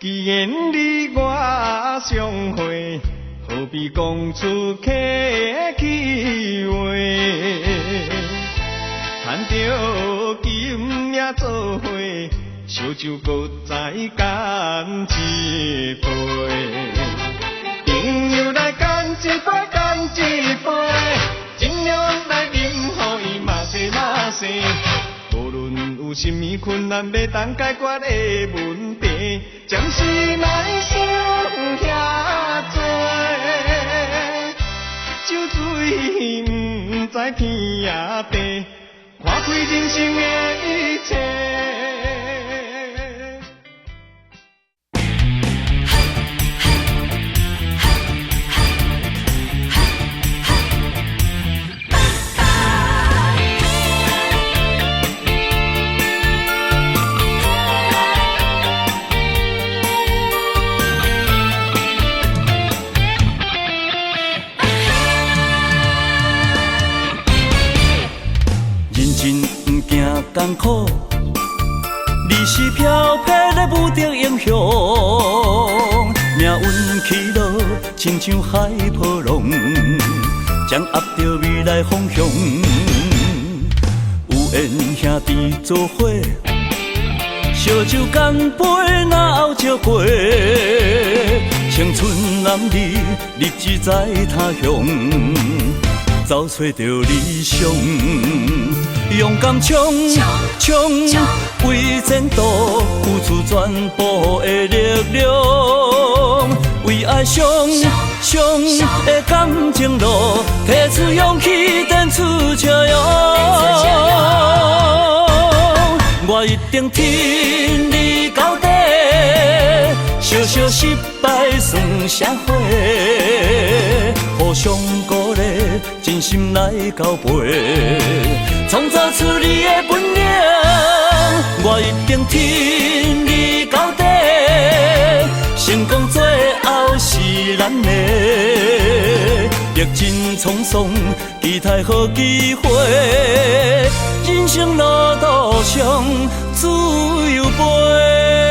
既然你我相会，何必讲出客气话？趁着今夜做伙，烧酒搁再干一杯。朋友来干一杯，干一杯，尽量来饮，予伊嘛西嘛西。无论有甚物困难，要当解决的问题，暂时莫想遐多。酒醉不知天也地，看开人生的一切。艰苦，你是飘泊的无敌英雄，命运起落，亲像海波浪，掌握着未来方向。有缘兄弟做伙，烧酒干杯，哪后照过？青春男儿，立志在他乡。找找着理想，勇敢冲冲，为前途付出全部的力量，为爱上的感情路，提出勇气，展出笑容。我一定挺你到底，小小失败算社会，互相鼓励，真心来交陪，创造出你的本领。我一定挺你到底，成功最后是咱的，历尽沧桑，期待好机会，人生路途上自由飞。